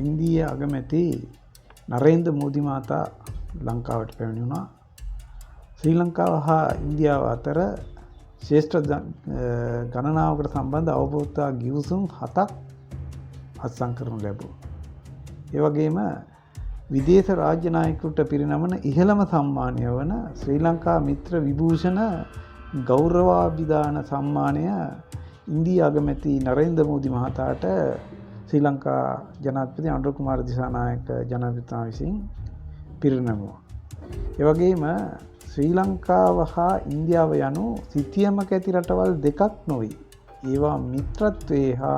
ඉන්දීය අගමැති නරේන්ද්‍ර මෝදි මහතා ලංකාවට පැමිණි වුණා. ශ්‍රී ලංකාව හා ඉන්දියාව අතර ශ්‍රේෂ්ඨ ගණනාවකට සම්බන්ධ අවබෝධතා ගිවිසුම් 7ක් අත්සන් කරනු ලැබුවා. ඒ වගේම විදේශ රාජ්‍ය නායකයන්ට පිරිනමන ඉහළම සම්මානය වන ශ්‍රී ලංකා මිත්‍ර විභූෂණ ගෞරවාභිදාන සම්මානය ඉන්දීය අගමැති නරේන්ද්‍ර මෝදි මහතාට ශ්‍රී ලංකා ජනාධිපති අනුර කුමාර දිසානායක ජනාධිපතිතුමා විසින් පිරිනැමුවා. ඒ වගේම ශ්‍රී ලංකාව හා ඉන්දියාව යනු සිතියමක ඇති රටවල් දෙකක් නොවේ. ඒවා මිත්‍රත්වයේ හා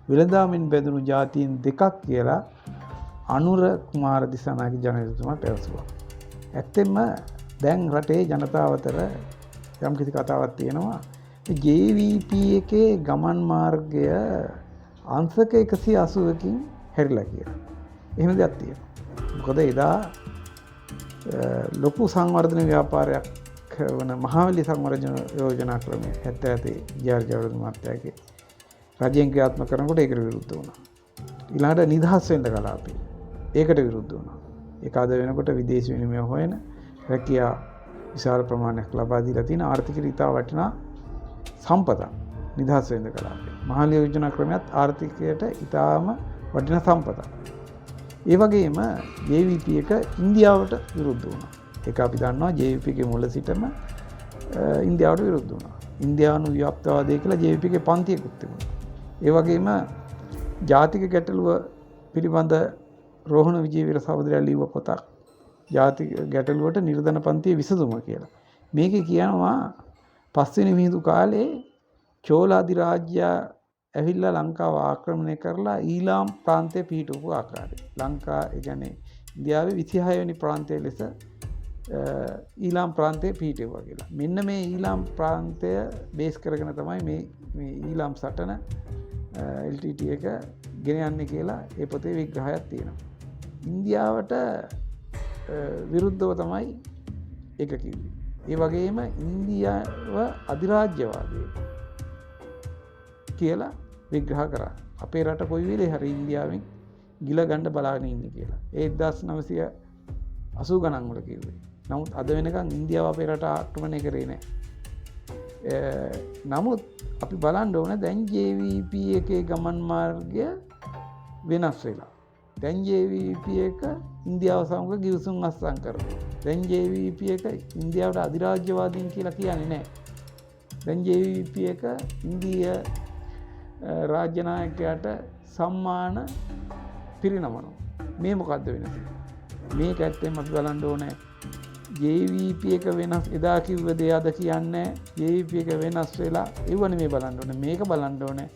වෙළඳාමෙන් බැඳුණු ජාතීන් දෙකක් කියලා අනුර කුමාර දිසානායක ජනාධිපතිතුමා පැවසුවා. ඇත්තෙන්ම දැන් රටේ ජනතාව අතර යම් කිසි කතාවක් තියෙනවා. JVP එකේ ගමන් මාර්ගය අංශක 180කින් හැරිලා කියලා. එහෙම දෙයක් තියෙනවා. මොකද එදා ලොකු සංවර්ධන ව්‍යාපාරයක් වන මහවැලි සංවර්ධන යෝජනා ක්‍රමය 77 ජර්ජවර්ධන මහත්තයාගේ රජයෙන් ක්‍රියාත්මක කරනකොට ඒකට විරුද්ධ වුණා. ඊළඟට නිදහස් වෙන්න කලාපේ ඒකට විරුද්ධ වුණා. ඒක අද වෙනකොට විදේශ විනිමය හොයන රැකියා විශාල ප්‍රමාණයක් ලබා දීලා තියෙන ආර්ථික ඉතා වටිනා සම්පතක් නිදහස් වෙන්න කලාපේ. මහවැලි යෝජනා ක්‍රමයත් ආර්ථිකයට ඉතාම වටිනා සම්පතක්. ඒ වගේම JVP එක ඉන්දියාවට විරුද්ධ වුණා. ඒක අපි දන්නවා JVP එකේ මුල සිටම ඉන්දියාවට විරුද්ධ වුණා. ඉන්දියානු ව්‍යාප්තවාදය කියලා JVP එකේ පන්තියකුත් තිබුණා. ඒ වගේම ජාතික ගැටලුව පිළිබඳ රෝහණ විජේවීර සහෝදරයා ලියුව පොතක් ජාතික ගැටලුවට නිර්ධන පන්තියේ විසඳුම කියලා. මේකේ කියනවා පස්වෙනි මිහිඳු කාලේ චෝල අධිරාජ්‍යය ඇවිල්ලා ලංකාව ආක්‍රමණය කරලා ඊලාම් ප්‍රාන්තය පිහිටවපු ආකාරය. ලංකා ඒ කියන්නේ ඉන්දියාවේ 26 වෙනි ප්‍රාන්තය ලෙස ඊලාම් ප්‍රාන්තය පිහිටවුවා කියලා. මෙන්න මේ ඊලාම් ප්‍රාන්තය බේස් කරගෙන තමයි මේ ඊලාම් සටන LTT එක ගෙන යන්නේ කියලා ඒ පොතේ විග්‍රහයක් තියෙනවා. ඉන්දියාවට විරුද්ධව තමයි ඒක කිව්වේ. ඒ වගේම ඉන්දියාව අධිරාජ්‍යවාදී කියලා විග්‍රහ කරා. අපේ රට කොයි වෙලේ හරි ඉන්දියාවෙන් ගිල ගන්න බලාගෙන ඉන්නේ කියලා. ඒ 1980 ගණන් වල කිව්වේ. නමුත් අද වෙනකන් ඉන්දියාව අපේ රට ආක්‍රමණය කරේ නැහැ. නමුත් අපි බලන්න ඕන දැන් JVP එකේ ගමන් මාර්ගය වෙනස් වෙලා. දැන් JVP එක ඉන්දියාව සමග ගිවිසුම් අත්සන් කරනවා. දැන් JVP එක ඉන්දියාවට අධිරාජ්‍යවාදීන් කියලා කියන්නේ නැහැ. දැන් JVP එක ඉන්දියා රාජ්‍ය නායකයාට සම්මාන පිරිනමනවා. මේ මොකද්ද වෙනස? මේක ඇත්තෙන්ම අපි බලන්න ඕනේ. JVP එක වෙනස් එදා කිව්ව දේ අද කියන්නේ JVP එක වෙනස් වෙලා ඒවනේ මේ බලන්න ඕනේ. මේක බලන්න ඕනේ.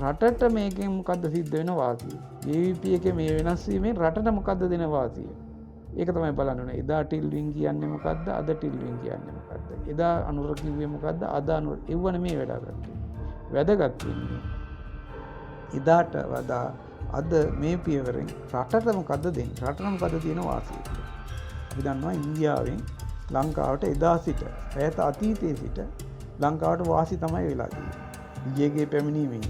රටට මේකෙන් මොකද්ද සිද්ධ වෙන වාසිය? JVP එකේ මේ වෙනස් වීමෙන් රටට මොකද්ද දෙන වාසිය? ඒක තමයි බලන්න ඕනේ. එදා ටිල්වින් කියන්නේ මොකද්ද? අද ටිල්වින් කියන්නේ මොකද්ද? එදා අනුර කිව්වේ මොකද්ද? අද අනුර. ඒවනේ මේ වැඩ කරන්නේ. වැදගත් වෙන්නේ එදාට වඩා අද මේ පියවරෙන් රටට මොකද්ද දෙන්නේ? රටට මොකද්ද තියෙන වාසිය? අපි දන්නවා ඉන්දියාවෙන් ලංකාවට එදා සිට ඈත අතීතයේ සිට ලංකාවට වාසි තමයි වෙලා තියෙන්නේ. විජේගේ පැමිණීමෙන්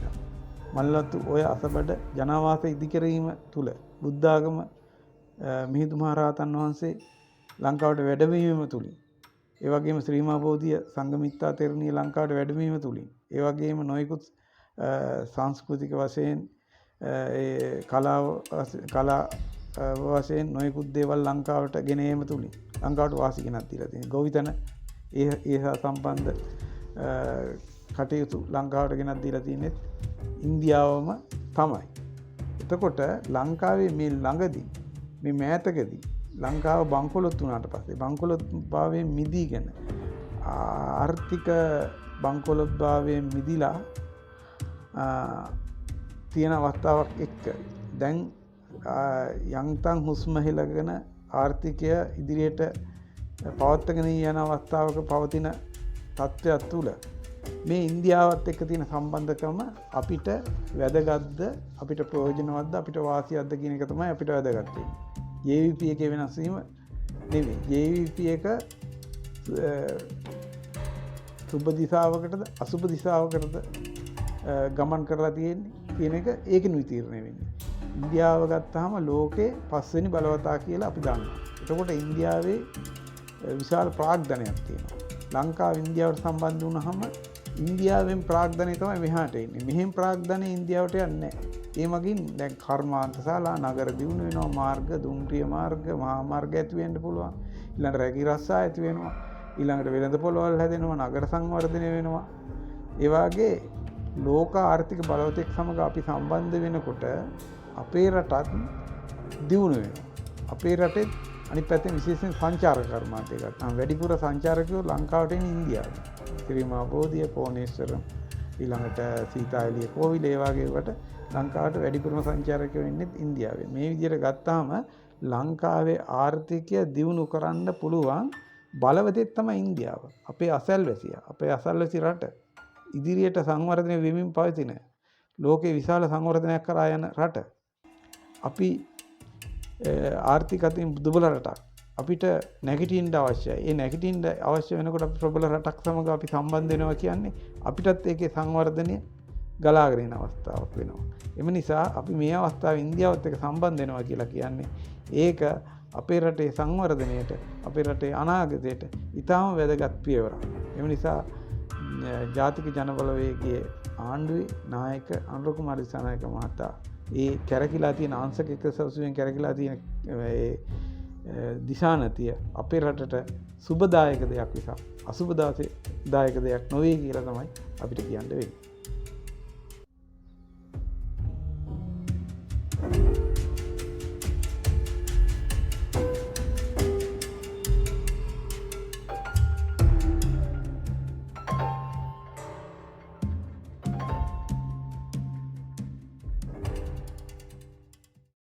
මල්ලතු ඔය අසබඩ ජනාවාස ඉදිකිරීම තුල බුද්ධාගම මිහිඳු මහ රහතන් වහන්සේ ලංකාවට වැඩමවීම තුලින් ඒ වගේම ශ්‍රී මහා බෝධිය සංඝමිත්තා තෙරණිය ලංකාවට වැඩමවීම තුලින් ඒ වගේම නොයෙකුත් සංස්කෘතික වශයෙන් කලා වශයෙන් නොයෙකුත් දේවල් ලංකාවට ගෙන ඒම තුලින් ලංකාවට වාසි ගෙනත් දීලා තියෙනවා. ගොවිතැන ඒ සම්බන්ධ කටයුතු ලංකාවට ගෙනත් දීලා තියෙන්නේ ඉන්දියාවම තමයි. එතකොට ලංකාවේ මේ ළඟදී මේ මෑතකදී ලංකාව බංකොලොත් වුණාට පස්සේ බංකොලොත් භාවයෙන් මිදීගෙන ආර්ථික බංකොලොත් භාවයෙන් මිදිලා තියෙන අවස්ථාවක් එක්ක දැන් යන්තම් හුස්ම හෙලගෙන ආර්ථිකය ඉදිරියට පවත්වාගෙන යන අවස්ථාවක පවතින තත්ත්වයක් තුළ මේ ඉන්දියාවත් එක්ක තියෙන සම්බන්ධකම අපිට වැදගත්ද, අපිට ප්‍රයෝජනවත්ද, අපිට වාසියක්ද කියන එක තමයි අපිට වැදගත් වෙන්නේ. JVP එකේ වෙනස් වීම නෙවෙයි. JVP එක සුබ දිශාවකටද අසුබ දිශාවකටද ගමන් කරලා තියෙන්නේ කියන එක ඒකෙන් විතීර්ණය වෙන්නේ. ඉන්දියාව ගත්තාම ලෝකේ 5 වෙනි බලවතා කියලා අපි දන්නවා. එතකොට ඉන්දියාවේ විශාල ප්‍රාග්ධනයක් තියෙනවා. ලංකාව ඉන්දියාවට සම්බන්ධ වුණාම ඉන්දියාවෙන් ප්‍රාග්ධනය තමයි මෙහාට එන්නේ. මෙහෙන් ප්‍රාග්ධනය ඉන්දියාවට යන්නේ නැහැ. ඒ මගින් දැන් කර්මාන්තශාලා නගර දියුණු වෙනවා, මාර්ග, දුම්රිය මාර්ග, මහා මාර්ග ඇති වෙන්න පුළුවන්. ඊළඟට රැකී රස්සා ඇති වෙනවා. ඊළඟට වෙළඳ පොළවල් හැදෙනවා, නගර සංවර්ධනය වෙනවා. ඒ වගේ ලෝක ආර්ථික බලවතෙක් සමග අපි සම්බන්ධ වෙනකොට අපේ රටත් දියුණු වෙනවා. අපේ රටේ අනිත් පැත්තෙන් විශේෂයෙන් සංචාරක කර්මාන්තය ගත්තාම වැඩිපුර සංචාරකයෝ ලංකාවට එන්නේ ඉන්දියාවෙන්. ශ්‍රීමා බෝධිය, කෝණේශ්වර, ඊළඟට සීතාඑළිය කෝවිල ඒ වගේ වට ලංකාවට වැඩිපුරම සංචාරකයෝ එන්නේ ඉන්දියාවෙන්. මේ විදිහට ගත්තාම ලංකාවේ ආර්ථිකය දියුණු කරන්න පුළුවන් බලවතෙක් තමයි ඉන්දියාව. අපේ අසල්වැසියා, අපේ අසල්වැසි රට ඉදිරියට සංවර්ධනය වෙමින් පවතින ලෝකේ විශාල සංවර්ධනයක් කරා යන රට. අපි ආර්ථික අතින් දුබල රටක්. අපිට නැගිටින්න අවශ්‍යයි. ඒ නැගිටින්න අවශ්‍ය වෙනකොට අපි ප්‍රබල රටක් සමග අපි සම්බන්ධ වෙනවා කියන්නේ අපිටත් ඒකේ සංවර්ධනය ගලාගෙන යන අවස්ථාවක් වෙනවා. එම නිසා අපි මේ අවස්ථාවේ ඉන්දියාවත් එක්ක සම්බන්ධ වෙනවා කියලා කියන්නේ ඒක අපේ රටේ සංවර්ධනයට, අපේ රටේ අනාගතයට ඉතාම වැදගත් පියවරක්. එම නිසා ජාතික ජනබලවේගයේ ආණ්ඩුවේ නායක අනුර කුමාර දිසානායක මහතා ඒ කැරකිලා තියෙන අංශක 180 කැරකිලා තියෙන දිශානතිය අපේ රටට සුබදායක දෙයක් විසක් අසුබදායක දෙයක් නොවේ කියලා තමයි අපිට කියන්න වෙන්නේ.